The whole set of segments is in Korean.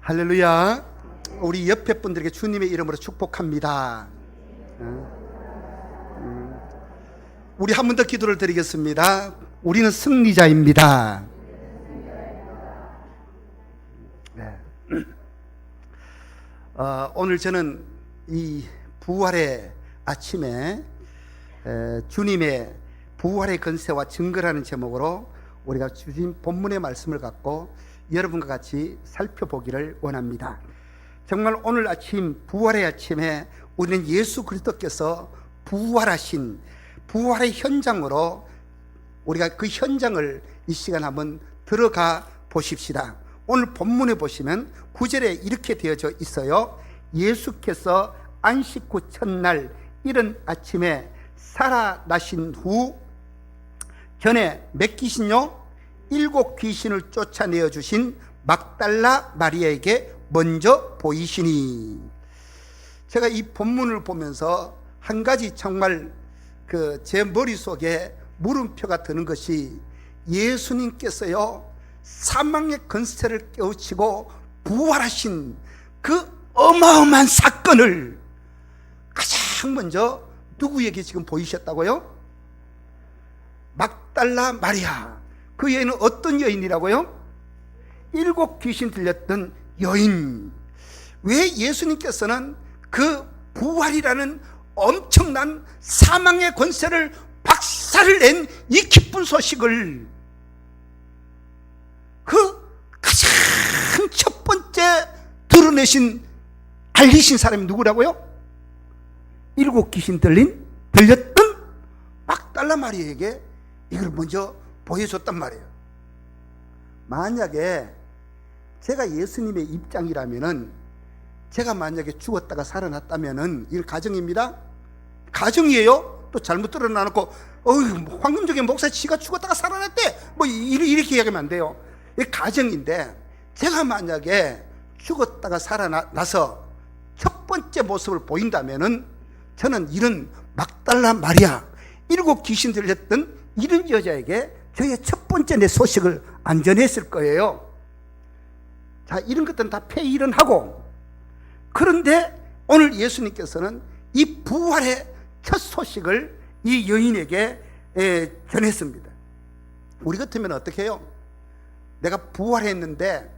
할렐루야. 우리 옆에 분들에게 주님의 이름으로 축복합니다. 우리 한 번 더 기도를 드리겠습니다. 우리는 승리자입니다. 네. 오늘 저는 이 부활의 아침에 주님의 부활의 건세와 증거라는 제목으로 우리가 주신 본문의 말씀을 갖고 여러분과 같이 살펴보기를 원합니다. 정말 오늘 아침 부활의 아침에 우리는 예수 그리스도께서 부활하신 부활의 현장으로 우리가 그 현장을 이 시간 한번 들어가 보십시다. 오늘 본문에 보시면 9절에 이렇게 되어져 있어요. 예수께서 안식 후 첫날 이른 아침에 살아나신 후 전에 몇 귀신요? 7 귀신을 쫓아내어 주신 막달라 마리아에게 먼저 보이시니. 제가 이 본문을 보면서 한 가지 정말 제 머릿속에 물음표가 드는 것이, 예수님께서요 사망의 권세를 깨우치고 부활하신 그 어마어마한 사건을 가장 먼저 누구에게 지금 보이셨다고요? 막달라 마리아. 그 여인은 어떤 여인이라고요? 7 귀신 들렸던 여인. 왜 예수님께서는 그 부활이라는 엄청난 사망의 권세를 박살을 낸 이 기쁜 소식을 그 가장 첫 번째 드러내신, 알리신 사람이 누구라고요? 7 귀신 들렸던 막달라 마리아에게 이걸 먼저 보여줬단 말이에요. 만약에 제가 예수님의 입장이라면은, 제가 만약에 죽었다가 살아났다면은, 이건 가정입니다. 가정이에요. 또 잘못 드러나놓고 황금적인 목사 지가 죽었다가 살아났대 뭐 이렇게 이야기하면 안 돼요. 이게 가정인데, 제가 만약에 죽었다가 살아나서 첫 번째 모습을 보인다면은, 저는 이런 막달라 마리아 7 귀신 들렸던 이런 여자에게 저의 첫 번째 내 소식을 안 전했을 거예요. 자, 이런 것들은 다 폐일은하고, 그런데 오늘 예수님께서는 이 부활의 첫 소식을 이 여인에게 전했습니다. 우리 같으면 어떻게 해요? 내가 부활했는데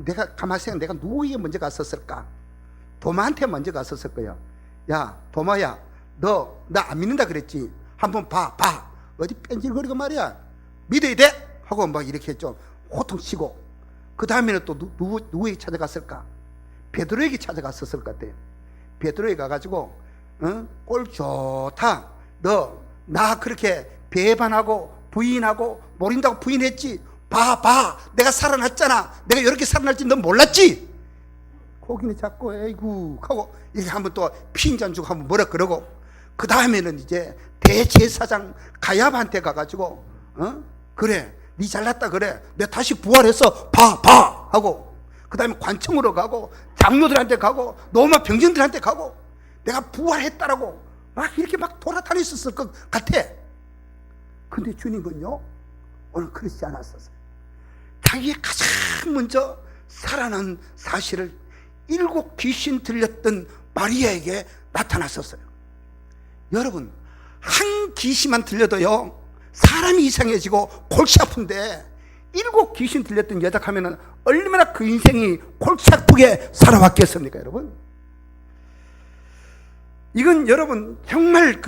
내가 가만히 생각해, 내가 누구에게 먼저 갔었을까? 도마한테 먼저 갔었을 거야. 야 도마야, 너 나 안 믿는다 그랬지? 한번 봐 어디 뺀질거리고 말이야, 믿어야 돼 하고 막 이렇게 좀 호통치고, 그 다음에는 또 누구에게 찾아갔을까? 베드로에게 찾아갔었을 것 같아요. 베드로에게 가가지고 꼴 좋다, 너 나 그렇게 배반하고 부인하고 모른다고 부인했지? 봐 내가 살아났잖아. 내가 이렇게 살아날지 넌 몰랐지? 고기는 잡고 에이구 하고 이렇게 한번 또 피인잔 주고 한번 뭐라 그러고, 그 다음에는 이제 대제사장 가야바한테 가가지고 그래 니 잘났다, 그래 내가 다시 부활해서 봐 하고, 그 다음에 관청으로 가고 장로들한테 가고 로마 병정들한테 가고 내가 부활했다라고 막 이렇게 막 돌아다녔었을 것 같아. 근데 주님은요 오늘 그렇지 않았었어요. 자기의 가장 먼저 살아난 사실을 7 귀신 들렸던 마리아에게 나타났었어요. 여러분, 한 귀신만 들려도요 사람이 이상해지고 골치 아픈데, 7 귀신 들렸던 여자 하면은 얼마나 그 인생이 골치 아프게 살아왔겠습니까, 여러분? 이건 여러분 정말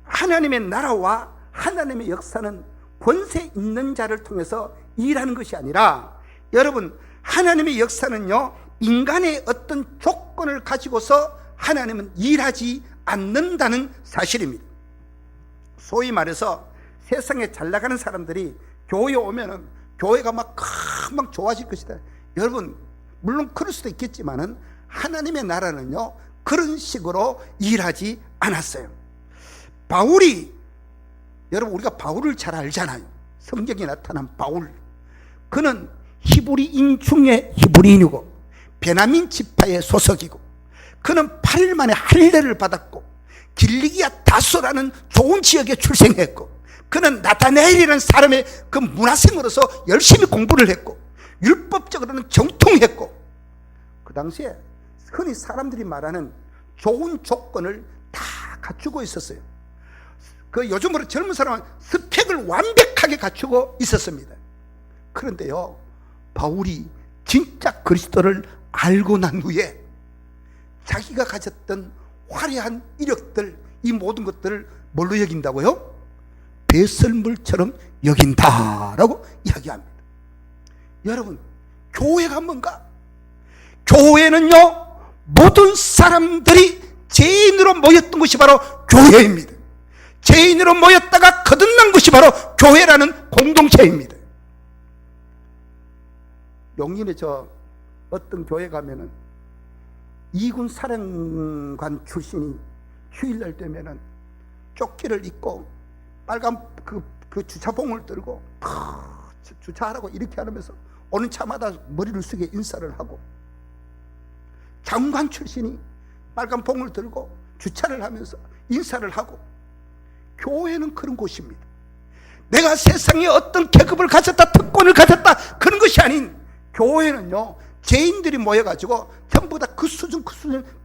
하나님의 나라와 하나님의 역사는 권세 있는 자를 통해서 일하는 것이 아니라, 여러분 하나님의 역사는요 인간의 어떤 조건을 가지고서 하나님은 일하지 않는다는 사실입니다. 소위 말해서 세상에 잘 나가는 사람들이 교회에 오면은 교회가 막 좋아질 것이다. 여러분 물론 그럴 수도 있겠지만은 하나님의 나라는요 그런 식으로 일하지 않았어요. 바울이, 여러분 우리가 바울을 잘 알잖아요. 성경에 나타난 바울, 그는 히브리인 중에 히브리인이고 베냐민 지파의 소속이고, 그는 8일 만에 할례를 받았고 길리기아 다소라는 좋은 지역에 출생했고, 그는 나타나엘이라는 사람의 그 문화생으로서 열심히 공부를 했고, 율법적으로는 정통했고, 그 당시에 흔히 사람들이 말하는 좋은 조건을 다 갖추고 있었어요. 그 요즘으로 젊은 사람은 스펙을 완벽하게 갖추고 있었습니다. 그런데요, 바울이 진짜 그리스도를 알고 난 후에 자기가 가졌던 화려한 이력들, 이 모든 것들을 뭘로 여긴다고요? 배설물처럼 여긴다라고 이야기합니다. 여러분, 교회가 뭔가? 교회는요, 모든 사람들이 죄인으로 모였던 것이 바로 교회입니다. 죄인으로 모였다가 거듭난 것이 바로 교회라는 공동체입니다. 용인에 어떤 교회 가면은 이군 사령관 출신이 휴일날 되면은 조끼를 입고 빨간 그 주차봉을 들고 주차하라고 이렇게 하면서 오는 차마다 머리를 숙여 인사를 하고, 장관 출신이 빨간 봉을 들고 주차를 하면서 인사를 하고, 교회는 그런 곳입니다. 내가 세상에 어떤 계급을 가졌다, 특권을 가졌다, 그런 것이 아닌, 교회는요, 죄인들이 모여가지고 전부 다 그 수준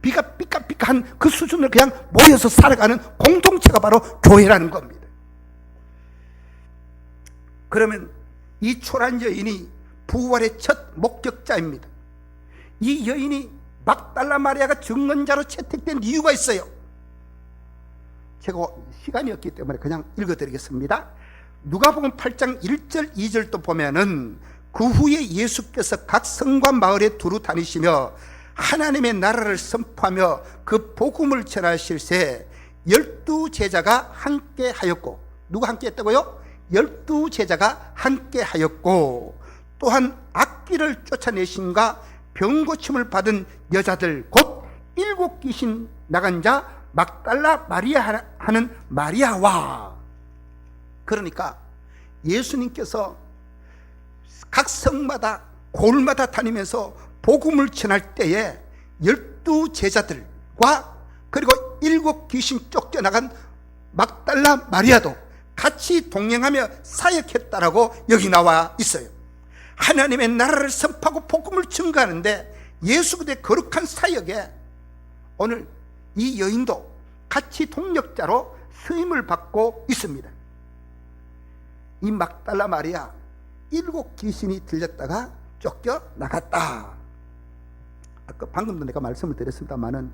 비가 삐까삐까한 그 수준을 그냥 모여서 살아가는 공동체가 바로 교회라는 겁니다. 그러면 이 초란 여인이 부활의 첫 목격자입니다. 이 여인이 막달라 마리아가 증언자로 채택된 이유가 있어요. 제가 시간이 없기 때문에 그냥 읽어드리겠습니다. 누가복음 8장 1절 2절도 보면은 그 후에 예수께서 각 성과 마을에 두루 다니시며 하나님의 나라를 선포하며 그 복음을 전하실새 12 제자가 함께 하였고, 누가 함께 했다고요? 12 제자가 함께 하였고, 또한 악귀를 쫓아내신가 병 고침을 받은 여자들 곧 7 귀신 나간 자 막달라 마리아 하는 마리아와. 그러니까 예수님께서 각 성마다 골마다 다니면서 복음을 전할 때에 12 제자들과 그리고 7 귀신 쫓겨나간 막달라 마리아도 같이 동행하며 사역했다라고 여기 나와 있어요. 하나님의 나라를 선포하고 복음을 증거하는데 예수 그리스도의 거룩한 사역에 오늘 이 여인도 같이 동력자로 쓰임을 받고 있습니다. 이 막달라 마리아 7 귀신이 들렸다가 쫓겨나갔다. 아까 방금도 내가 말씀을 드렸습니다만은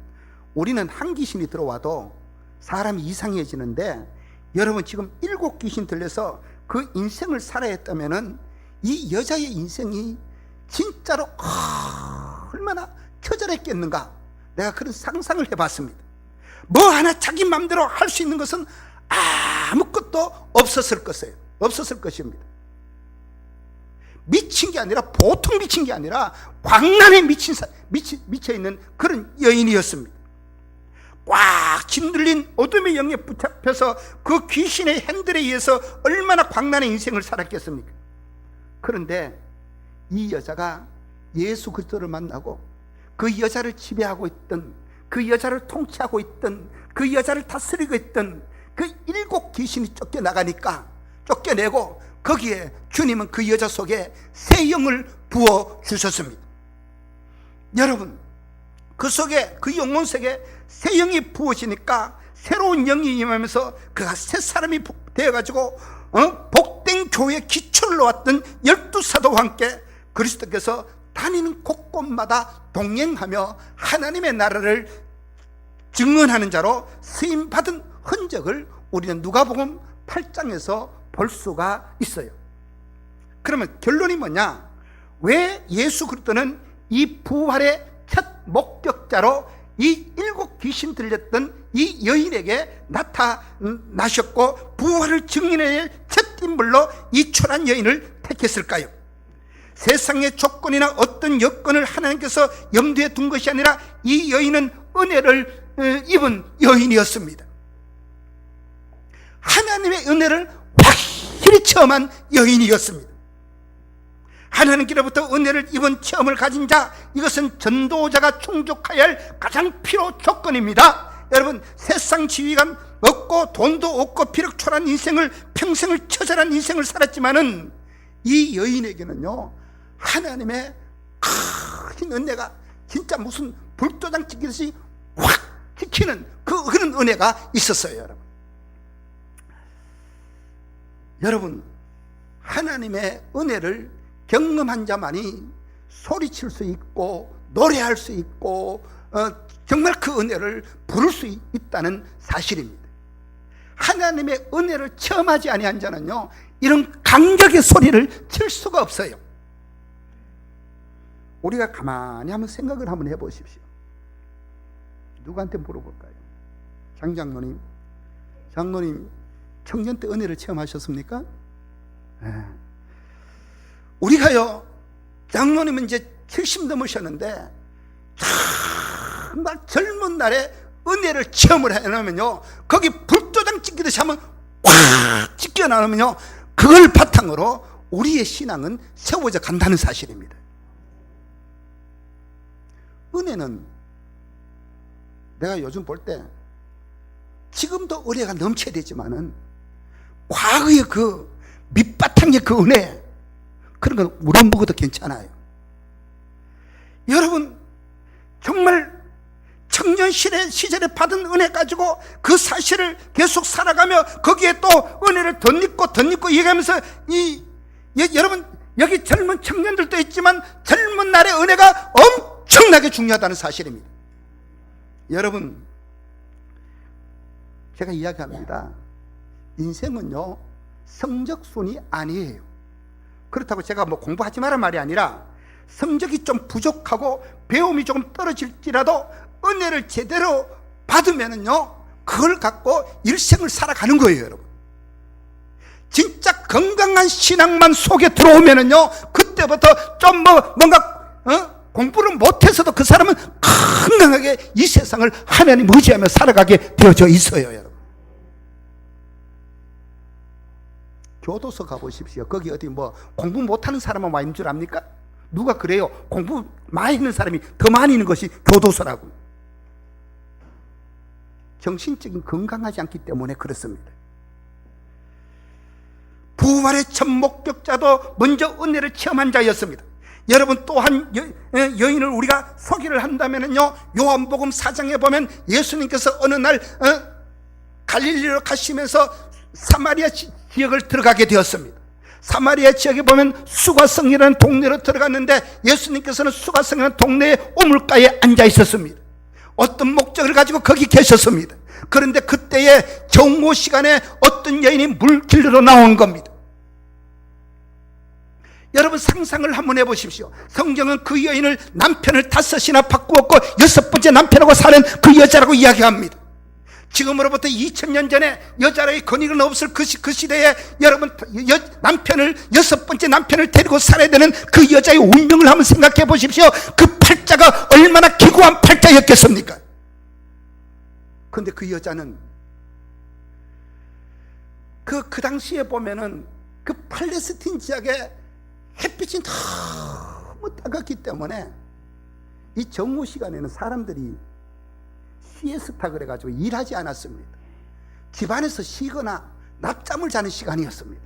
우리는 한 귀신이 들어와도 사람이 이상해지는데, 여러분 지금 7 귀신 들려서 그 인생을 살아야 했다면은 이 여자의 인생이 진짜로 얼마나 처절했겠는가, 내가 그런 상상을 해봤습니다. 뭐 하나 자기 마음대로 할 수 있는 것은 아무것도 없었을 것입니다. 미친 게 아니라, 보통 미친 게 아니라 광란에 미쳐있는 그런 여인이었습니다. 꽉 짓눌린 어둠의 영에 붙잡혀서 그 귀신의 핸들에 의해서 얼마나 광란의 인생을 살았겠습니까? 그런데 이 여자가 예수 그리스도를 만나고 그 여자를 지배하고 있던, 그 여자를 통치하고 있던, 그 여자를 다스리고 있던 그 7 귀신이 쫓겨내고 거기에 주님은 그 여자 속에 새 영을 부어주셨습니다. 여러분, 그 속에, 그 영혼 속에 새 영이 부어지니까 새로운 영이 임하면서 그가 새 사람이 되어가지고 복된 교회의 기초를 놓았던 12 사도와 함께 그리스도께서 다니는 곳곳마다 동행하며 하나님의 나라를 증언하는 자로 쓰임받은 흔적을 우리는 누가복음 8장에서 볼 수가 있어요. 그러면 결론이 뭐냐? 왜 예수 그리스도는 이 부활의 첫 목격자로 이 7 귀신 들렸던 이 여인에게 나타나셨고 부활을 증인해낼 첫 인물로 이 초란 여인을 택했을까요? 세상의 조건이나 어떤 여건을 하나님께서 염두에 둔 것이 아니라 이 여인은 은혜를 입은 여인이었습니다. 하나님의 은혜를 확실히 체험한 여인이었습니다. 하나님께로부터 은혜를 입은 체험을 가진 자, 이것은 전도자가 충족해야 할 가장 필요 조건입니다. 여러분, 세상 지위가 없고 돈도 없고 비록초란 인생을, 평생을 처절한 인생을 살았지만은 이 여인에게는요 하나님의 큰 은혜가 진짜 무슨 불도장 찍듯이 확 찍히는 그런 은혜가 있었어요. 여러분, 여러분, 하나님의 은혜를 경험한 자만이 소리칠 수 있고 노래할 수 있고 정말 그 은혜를 부를 수 있다는 사실입니다. 하나님의 은혜를 체험하지 아니한 자는요, 이런 강력의 소리를 칠 수가 없어요. 우리가 가만히 한번 생각을 한번 해보십시오. 누구한테 물어볼까요? 장장로님, 장로님 청년 때 은혜를 체험하셨습니까? 네. 우리가요, 장로님은 이제 70 넘으셨는데 정말 젊은 날에 은혜를 체험을 해놓으면요, 거기 불도장 찍기듯이 한번 꽉 찍겨 나오면요, 그걸 바탕으로 우리의 신앙은 세워져 간다는 사실입니다. 은혜는 내가 요즘 볼 때 지금도 은혜가 넘쳐야 되지만은 과거의 그 밑바탕의 그 은혜, 그런 건 우러먹어도 괜찮아요. 여러분, 정말 청년 시절에 받은 은혜 가지고 그 사실을 계속 살아가며 거기에 또 은혜를 덧입고 얘기하면서 여러분, 여기 젊은 청년들도 있지만 젊은 날의 은혜가 엄청나게 중요하다는 사실입니다. 여러분, 제가 이야기합니다. 인생은요, 성적순이 아니에요. 그렇다고 제가 뭐 공부하지 마란 말이 아니라 성적이 좀 부족하고 배움이 조금 떨어질지라도 은혜를 제대로 받으면은요, 그걸 갖고 일생을 살아가는 거예요. 여러분, 진짜 건강한 신앙만 속에 들어오면은요, 그때부터 좀 뭔가 공부를 못해서도 그 사람은 건강하게 이 세상을 하나님 의지하며 살아가게 되어져 있어요. 여러분, 교도소 가보십시오. 거기 어디 뭐 공부 못하는 사람만 와 있는 줄 압니까? 누가 그래요? 공부 많이 있는 사람이 더 많이 있는 것이 교도소라고. 정신적인 건강하지 않기 때문에 그렇습니다. 부활의 첫 목격자도 먼저 은혜를 체험한 자였습니다. 여러분, 또 한 여인을 우리가 소개를 한다면요, 요한복음 4장에 보면 예수님께서 어느 날 갈릴리로 가시면서 사마리아 지역을 들어가게 되었습니다. 사마리아 지역에 보면 수가성이라는 동네로 들어갔는데 예수님께서는 수가성이라는 동네의 우물가에 앉아 있었습니다. 어떤 목적을 가지고 거기 계셨습니다. 그런데 그때의 정오 시간에 어떤 여인이 물길로 나온 겁니다. 여러분, 상상을 한번 해보십시오. 성경은 그 여인을 남편을 5이나 바꾸었고 6번째 남편하고 사는 그 여자라고 이야기합니다. 지금으로부터 2000년 전에 여자의 권위가 없을 그 시대에 여러분, 남편을 6번째 남편을 데리고 살아야 되는 그 여자의 운명을 한번 생각해 보십시오. 그 팔자가 얼마나 기구한 팔자였겠습니까? 그런데 그 여자는 그 당시에 보면은 그 팔레스틴 지역에 햇빛이 너무 따갑기 때문에 이 정오 시간에는 사람들이 시에스타 그래가지고 일하지 않았습니다. 집안에서 쉬거나 낮잠을 자는 시간이었습니다.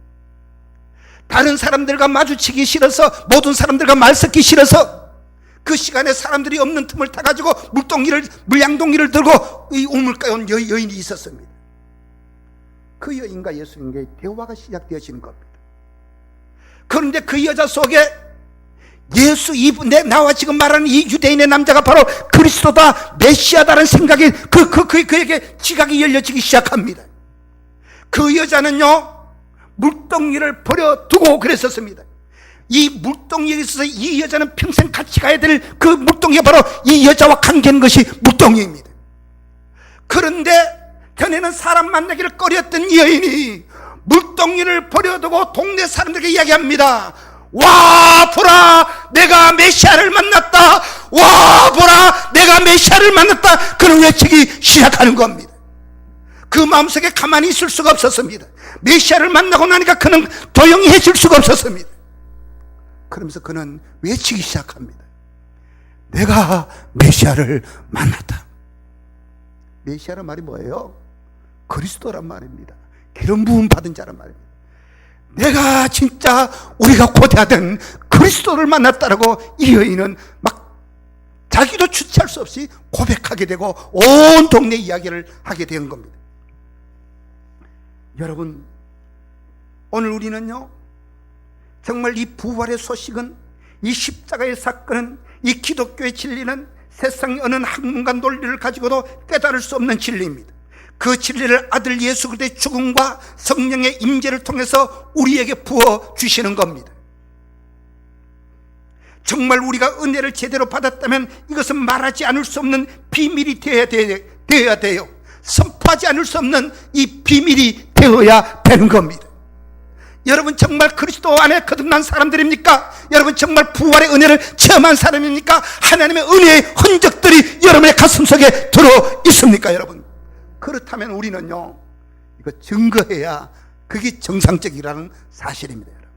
다른 사람들과 마주치기 싫어서, 모든 사람들과 말 섞기 싫어서 그 시간에 사람들이 없는 틈을 타가지고 물양동이를 들고 이 우물가에 온 여인이 있었습니다. 그 여인과 예수님의 대화가 시작되어지는 겁니다. 그런데 그 여자 속에 나와 지금 말하는 이 유대인의 남자가 바로 그리스도다, 메시아다라는 생각이 그에게 지각이 열려지기 시작합니다. 그 여자는요, 물동이를 버려두고 그랬었습니다. 이 물동이에 있어서 이 여자는 평생 같이 가야 될 그 물동이가 바로 이 여자와 관계하는 것이 물동이입니다. 그런데 전에는 사람 만나기를 꺼렸던 이 여인이 물동이를 버려두고 동네 사람들에게 이야기합니다. 와 보라, 내가 메시아를 만났다. 와 보라, 내가 메시아를 만났다. 그는 외치기 시작하는 겁니다. 그 마음속에 가만히 있을 수가 없었습니다. 메시아를 만나고 나니까 그는 조용히 해줄 수가 없었습니다. 그러면서 그는 외치기 시작합니다. 내가 메시아를 만났다. 메시아란 말이 뭐예요? 그리스도란 말입니다. 기름 부음 받은 자란 말입니다. 내가 진짜 우리가 고대하던 그리스도를 만났다라고 이 여인은 막 자기도 주체할 수 없이 고백하게 되고 온 동네 이야기를 하게 된 겁니다. 여러분, 오늘 우리는요, 정말 이 부활의 소식은, 이 십자가의 사건은, 이 기독교의 진리는 세상의 어느 학문과 논리를 가지고도 깨달을 수 없는 진리입니다. 그 진리를 아들 예수 그리스도의 죽음과 성령의 임재를 통해서 우리에게 부어 주시는 겁니다. 정말 우리가 은혜를 제대로 받았다면 이것은 말하지 않을 수 없는 비밀이 되어야 돼요. 선포하지 않을 수 없는 이 비밀이 되어야 되는 겁니다. 여러분, 정말 그리스도 안에 거듭난 사람들입니까? 여러분, 정말 부활의 은혜를 체험한 사람입니까? 하나님의 은혜의 흔적들이 여러분의 가슴속에 들어 있습니까? 여러분, 그렇다면 우리는요, 이거 증거해야 그게 정상적이라는 사실입니다. 여러분,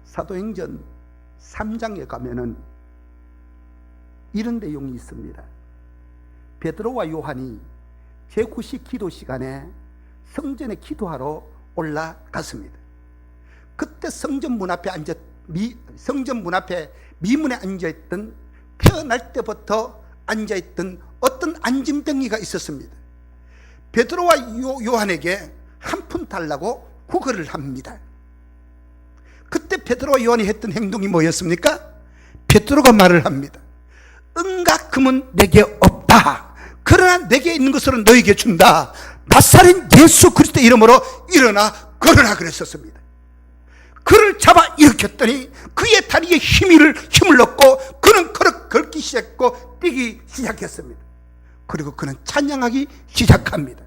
사도행전 3장에 가면은 이런 내용이 있습니다. 베드로와 요한이 제9시 기도 시간에 성전에 기도하러 올라갔습니다. 그때 성전 문 앞에 미문에 앉아있던, 태어날 때부터 앉아있던 어떤 안진병이가 있었습니다. 베드로와 요한에게 한 푼 달라고 구걸을 합니다. 그때 베드로와 요한이 했던 행동이 뭐였습니까? 베드로가 말을 합니다. 은과 금은 내게 없다. 그러나 내게 있는 것으로 너에게 준다. 나사렛 예수 그리스도의 이름으로 일어나 걸으라 그랬었습니다. 그를 잡아 일으켰더니 그의 다리에 힘을 얻고 그는 걸기 시작했고 뛰기 시작했습니다. 그리고 그는 찬양하기 시작합니다.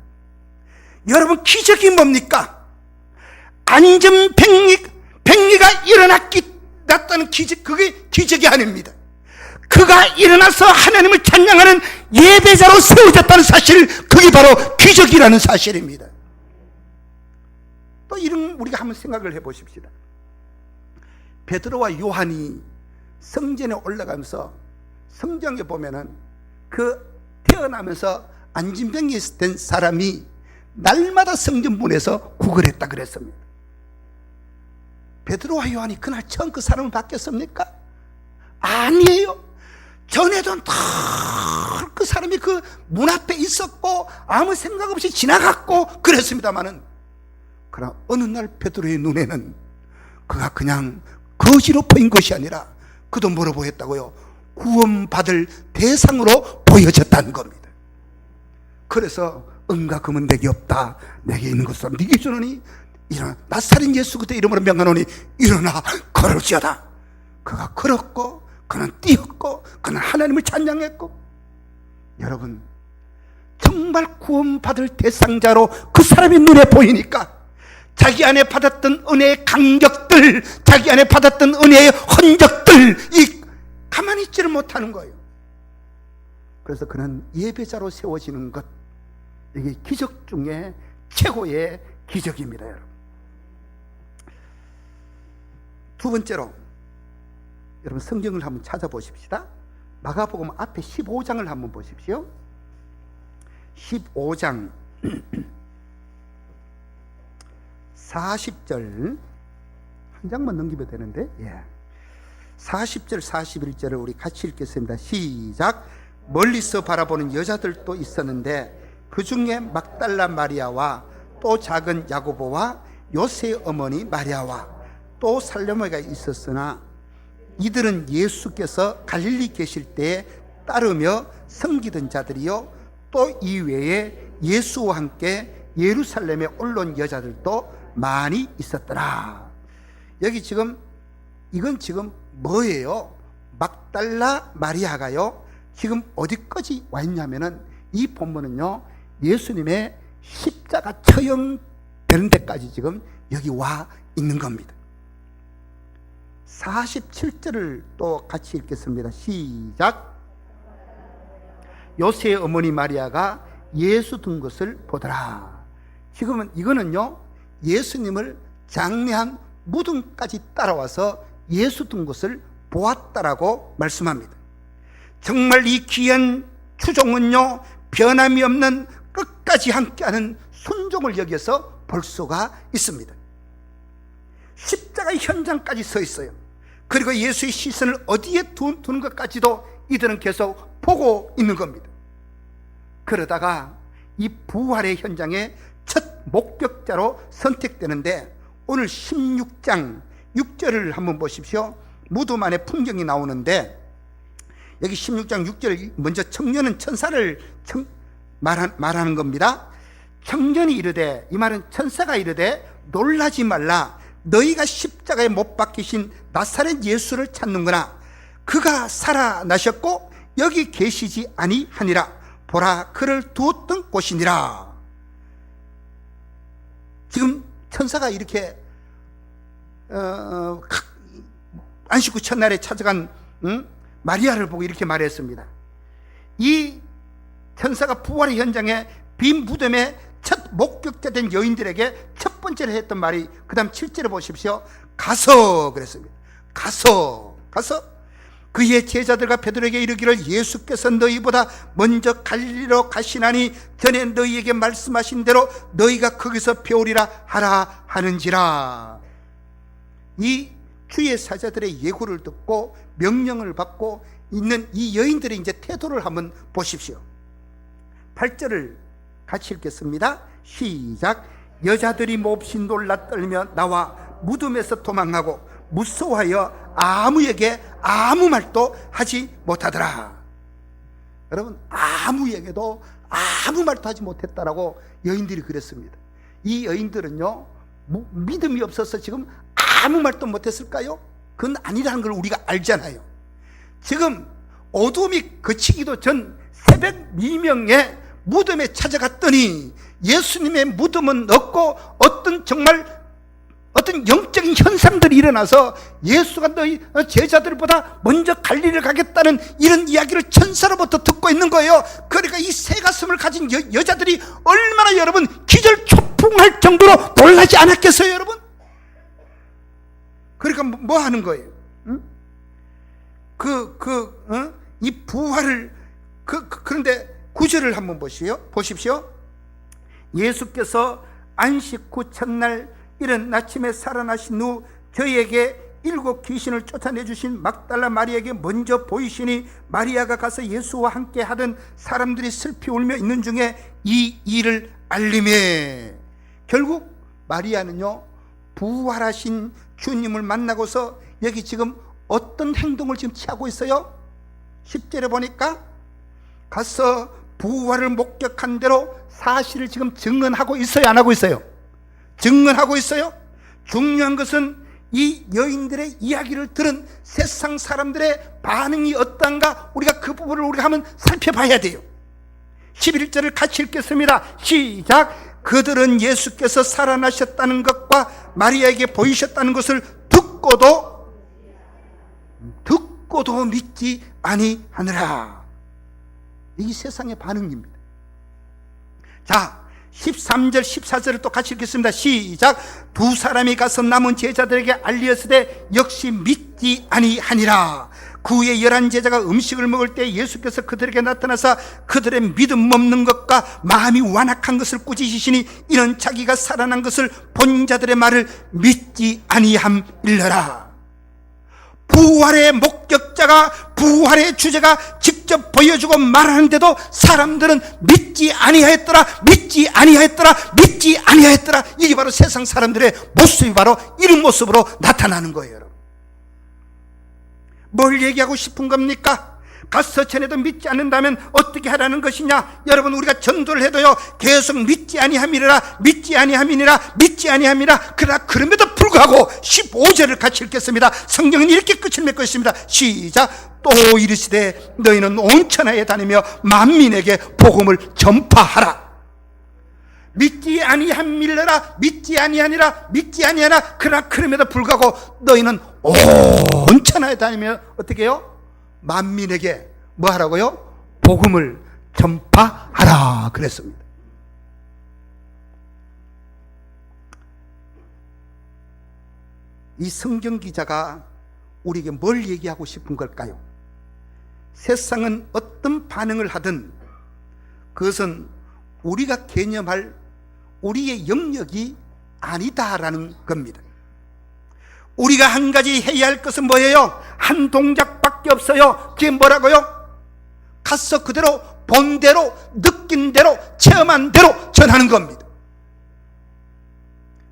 여러분, 기적이 뭡니까? 안전병리가 일어났다는 기적, 그게 기적이 아닙니다. 그가 일어나서 하나님을 찬양하는 예배자로 세워졌다는 사실, 그게 바로 기적이라는 사실입니다. 또 이런, 우리가 한번 생각을 해보십시다. 베드로와 요한이 성전에 올라가면서 성경에 보면은 그 태어나면서 안진병이 된 사람이 날마다 성전 문에서 구걸했다 그랬습니다. 베드로와 요한이 그날 처음 그 사람을 바뀌었습니까? 아니에요. 전에도 그 사람이 그 문 앞에 있었고 아무 생각 없이 지나갔고 그랬습니다마는, 그러나 어느 날 베드로의 눈에는 그가 그냥 거지로 보인 것이 아니라 그도 뭐로 보였다고요? 구원받을 대상으로 보여졌다는 겁니다. 그래서 은과 금은 내게 없다. 내게 있는 것으로 네게 주노니 일어나, 나사렛 예수 그리스도의 이름으로 명하노니 일어나 걸을지어다. 그가 걸었고 그는 뛰었고 그는 하나님을 찬양했고, 여러분, 정말 구원받을 대상자로 그 사람의 눈에 보이니까 자기 안에 받았던 은혜의 감격들, 자기 안에 받았던 은혜의 흔적들, 이 가만히 있지를 못하는 거예요. 그래서 그는 예배자로 세워지는 것, 이게 기적 중에 최고의 기적입니다. 여러분, 두 번째로, 여러분 성경을 한번 찾아보십시다. 마가복음 앞에 15장을 한번 보십시오. 15장 40절 한 장만 넘기면 되는데, 40절 41절을 우리 같이 읽겠습니다. 시작. 멀리서 바라보는 여자들도 있었는데 그 중에 막달라 마리아와 또 작은 야고보와 요새의 어머니 마리아와 또 살로메가 있었으나 이들은 예수께서 갈릴리 계실 때에 따르며 섬기던 자들이요, 또 이외에 예수와 함께 예루살렘에 올라온 여자들도 많이 있었더라. 여기 지금 이건 지금 뭐예요? 막달라 마리아가요, 지금 어디까지 와 있냐면은 이 본문은요, 예수님의 십자가 처형되는 데까지 지금 여기 와 있는 겁니다. 47절을 또 같이 읽겠습니다. 시작. 요새의 어머니 마리아가 예수 둔 것을 보더라. 지금은 이거는요, 예수님을 장례한 무덤까지 따라와서 예수 둔 것을 보았다라고 말씀합니다. 정말 이 귀한 추종은요, 변함이 없는 끝까지 함께하는 순종을 여기서 볼 수가 있습니다. 십자가의 현장까지 서 있어요. 그리고 예수의 시선을 어디에 두는 것까지도 이들은 계속 보고 있는 겁니다. 그러다가 이 부활의 현장에 첫 목격자로 선택되는데, 오늘 16장 6절을 한번 보십시오. 무덤 안에 풍경이 나오는데, 여기 16장 6절 먼저 청년은 천사를 말하는 겁니다. 청년이 이르되, 이 말은 천사가 이르되 놀라지 말라. 너희가 십자가에 못 박히신 나사렛 예수를 찾는구나. 그가 살아나셨고 여기 계시지 아니하니라. 보라, 그를 두었던 곳이니라. 지금 천사가 이렇게 안식구 첫날에 찾아간 마리아를 보고 이렇게 말했습니다. 이 천사가 부활의 현장에 빈 무덤에 첫 목격자 된 여인들에게 첫 번째로 했던 말이, 그 다음 7절에 보십시오. 가서 그랬습니다. 가서 그의 제자들과 베드로에게 이르기를 예수께서 너희보다 먼저 갈리로 가시나니 전에 너희에게 말씀하신 대로 너희가 거기서 배우리라 하라 하는지라. 이 주의 사자들의 예고를 듣고 명령을 받고 있는 이 여인들의 이제 태도를 한번 보십시오. 8절을 같이 읽겠습니다. 시작. 여자들이 몹시 놀라 떨며 나와 무덤에서 도망하고 무서워하여 아무에게 아무 말도 하지 못하더라. 여러분, 아무에게도 아무 말도 하지 못했다라고 여인들이 그랬습니다. 이 여인들은요, 믿음이 없어서 지금 아무 말도 못했을까요? 그건 아니라는 걸 우리가 알잖아요. 지금 어둠이 그치기도 전 새벽 미명에 무덤에 찾아갔더니 예수님의 무덤은 없고 어떤 영적인 현상들이 일어나서 예수가 너희 제자들보다 먼저 갈릴리를 가겠다는 이런 이야기를 천사로부터 듣고 있는 거예요. 그러니까 이 새 가슴을 가진 여자들이 얼마나 여러분 기절초풍할 정도로 놀라지 않았겠어요, 여러분? 그러니까 뭐 하는 거예요? 응? 이 부활을 그런데 9절을 한번 보십시오. 예수께서 안식 후 첫날 이른 아침에 살아나신 후 저희에게 7 귀신을 쫓아내주신 막달라 마리아에게 먼저 보이시니 마리아가 가서 예수와 함께 하던 사람들이 슬피 울며 있는 중에 이 일을 알림해. 결국 마리아는요, 부활하신 주님을 만나고서 여기 지금 어떤 행동을 지금 취하고 있어요? 10절에 보니까 가서 부활을 목격한 대로 사실을 지금 증언하고 있어요, 안 하고 있어요? 증언하고 있어요. 중요한 것은 이 여인들의 이야기를 들은 세상 사람들의 반응이 어떤가, 우리가 그 부분을 우리가 한번 살펴봐야 돼요. 11절을 같이 읽겠습니다. 시작. 그들은 예수께서 살아나셨다는 것과 마리아에게 보이셨다는 것을 듣고도 믿지 아니하느라. 이 세상의 반응입니다. 자, 13절 14절을 또 같이 읽겠습니다. 시작. 두 사람이 가서 남은 제자들에게 알리었으되 역시 믿지 아니하니라. 그 후에 11 제자가 음식을 먹을 때 예수께서 그들에게 나타나사 그들의 믿음 없는 것과 마음이 완악한 것을 꾸짖으시니 이는 자기가 살아난 것을 본 자들의 말을 믿지 아니함일러라. 부활의 목격자가, 부활의 주제가 직접 보여주고 말하는데도 사람들은 믿지 아니하였더라. 이게 바로 세상 사람들의 모습이 바로 이런 모습으로 나타나는 거예요, 여러분. 뭘 얘기하고 싶은 겁니까? 가서 전에도 믿지 않는다면 어떻게 하라는 것이냐? 여러분, 우리가 전도를 해도요, 계속 믿지 아니함이라. 그러나 그럼에도 불구하고 15절을 같이 읽겠습니다. 성경은 이렇게 끝을 맺고 있습니다. 시작. 또 이르시되 너희는 온 천하에 다니며 만민에게 복음을 전파하라. 믿지 아니함이라. 그러나 그럼에도 불구하고 너희는 온 천하에 다니며 어떻게 해요? 만민에게 뭐 하라고요? 복음을 전파하라 그랬습니다. 이 성경 기자가 우리에게 뭘 얘기하고 싶은 걸까요? 세상은 어떤 반응을 하든 그것은 우리가 개념할 우리의 영역이 아니다라는 겁니다. 우리가 한 가지 해야 할 것은 뭐예요? 한 동작밖에 없어요. 그게 뭐라고요? 가서 그대로 본 대로, 느낀 대로, 체험한 대로 전하는 겁니다.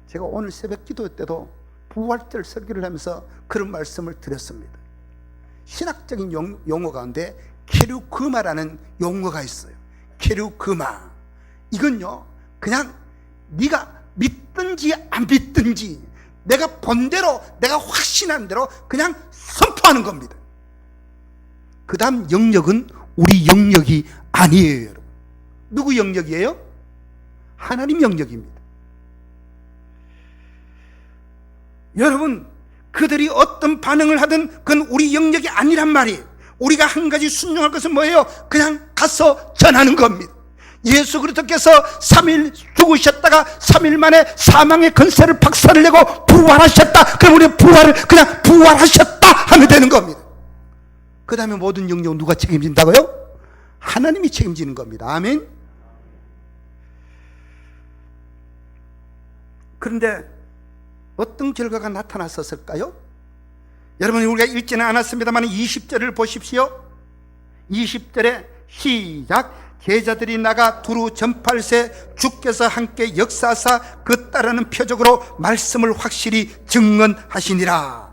제가 오늘 새벽 기도 때도 부활절 설교를 하면서 그런 말씀을 드렸습니다. 신학적인 용어 가운데 케류그마라는 용어가 있어요. 케류그마. 이건요, 그냥 네가 믿든지 안 믿든지 내가 본 대로, 내가 확신한 대로 그냥 선포하는 겁니다. 그 다음 영역은 우리 영역이 아니에요, 여러분. 누구 영역이에요? 하나님 영역입니다. 여러분, 그들이 어떤 반응을 하든 그건 우리 영역이 아니란 말이에요. 우리가 한 가지 순종할 것은 뭐예요? 그냥 가서 전하는 겁니다. 예수 그리스도께서 3일 죽으셨다가 3일 만에 사망의 권세를 박살을 내고 부활하셨다. 그럼 우리 부활을 그냥 부활하셨다 하면 되는 겁니다. 그 다음에 모든 영역은 누가 책임진다고요? 하나님이 책임지는 겁니다. 아멘. 그런데 어떤 결과가 나타났었을까요? 여러분, 우리가 읽지는 않았습니다만 20절을 보십시오. 20절에 시작. 제자들이 나가 두루 전파할세 주께서 함께 역사하사 그 따르는 표적으로 말씀을 확실히 증언하시니라.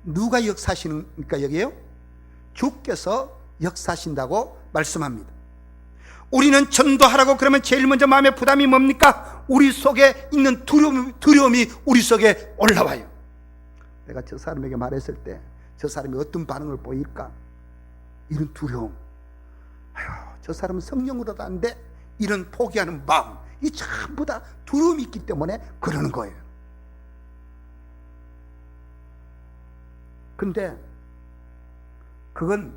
누가 역사하시니까 여기에요? 주께서 역사하신다고 말씀합니다. 우리는 전도하라고 그러면 제일 먼저 마음의 부담이 뭡니까? 우리 속에 있는 두려움이 우리 속에 올라와요. 내가 저 사람에게 말했을 때 저 사람이 어떤 반응을 보일까? 이런 두려움. 아휴, 저 사람은 성령으로도 안 돼. 이런 포기하는 마음. 이 전부 다 두려움이 있기 때문에 그러는 거예요. 근데 그건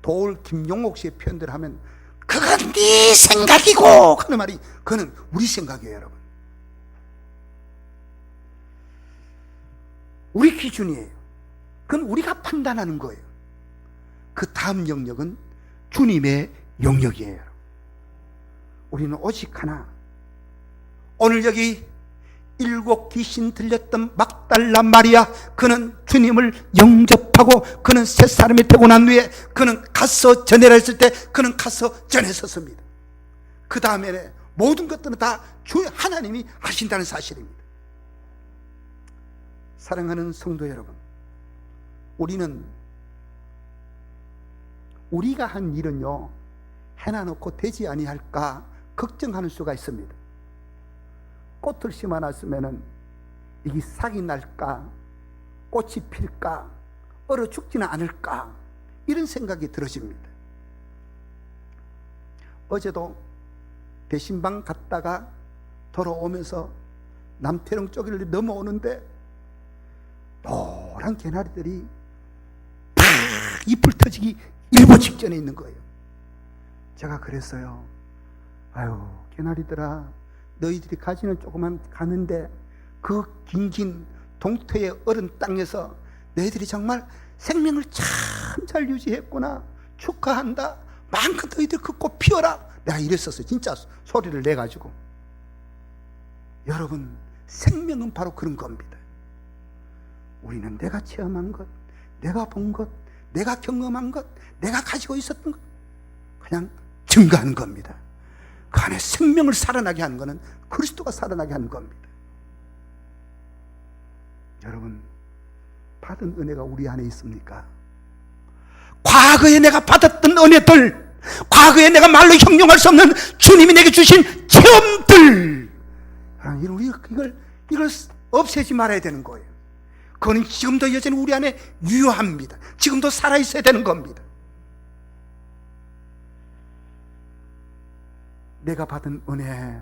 도울 김용옥 씨의 표현대로 하면 그건 네 생각이고 하는 말이 그거는 우리 생각이에요, 여러분. 우리 기준이에요. 그건 우리가 판단하는 거예요. 그 다음 영역은 주님의 영역이에요. 우리는 오직 하나. 오늘 여기 7 귀신 들렸던 막달라 마리아, 그는 주님을 영접하고 그는 새 사람이 되고 난 후에 그는 가서 전해라 했을 때 그는 가서 전했었습니다. 그 다음에 모든 것들은 다 주 하나님이 하신다는 사실입니다. 사랑하는 성도 여러분, 우리는 우리가 한 일은요 해놔놓고 되지 아니할까 걱정하는 수가 있습니다. 꽃을 심어놨으면은 이게 싹이 날까, 꽃이 필까, 얼어 죽지는 않을까, 이런 생각이 들어집니다. 어제도 대신방 갔다가 돌아오면서 남태령 쪽을 넘어오는데 노란 개나리들이 팍 잎을 터지기 일보 직전에 있는 거예요. 제가 그랬어요. 아유, 개나리들아, 너희들이 가지는 조그만 가는데 그 긴긴 동토의 어른 땅에서 너희들이 정말 생명을 참 잘 유지했구나, 축하한다, 마음껏 너희들 그 꽃 피워라. 내가 이랬었어요. 진짜 소리를 내가지고. 여러분, 생명은 바로 그런 겁니다. 우리는 내가 체험한 것, 내가 본 것, 내가 경험한 것, 내가 가지고 있었던 것 그냥 증거하는 겁니다. 그 안에 생명을 살아나게 하는 것은 그리스도가 살아나게 하는 겁니다. 여러분, 받은 은혜가 우리 안에 있습니까? 과거에 내가 받았던 은혜들, 과거에 내가 말로 형용할 수 없는 주님이 내게 주신 체험들, 이걸 없애지 말아야 되는 거예요. 그거는 지금도 여전히 우리 안에 유효합니다. 지금도 살아있어야 되는 겁니다. 내가 받은 은혜,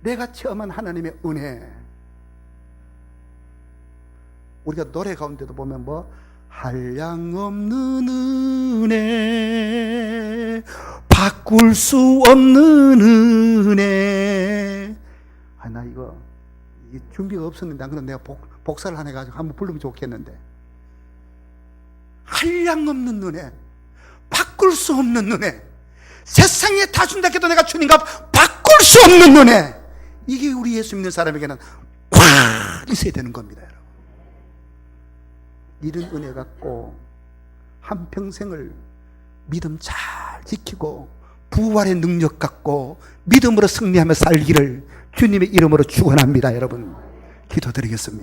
내가 체험한 하나님의 은혜. 우리가 노래 가운데도 보면 한량없는 은혜, 바꿀 수 없는 은혜. 나 이거 준비가 없었는데 안 그럼 내가 복사를 하나 해가지고 한번 부르면 좋겠는데. 한량없는 은혜, 바꿀 수 없는 은혜. 세상에 다 준다 해도 내가 주님과 볼 수 없는 은혜. 이게 우리 예수 믿는 사람에게는 꽉 있어야 되는 겁니다, 여러분. 이런 은혜 갖고 한평생을 믿음 잘 지키고 부활의 능력 갖고 믿음으로 승리하며 살기를 주님의 이름으로 축원합니다. 여러분, 기도드리겠습니다.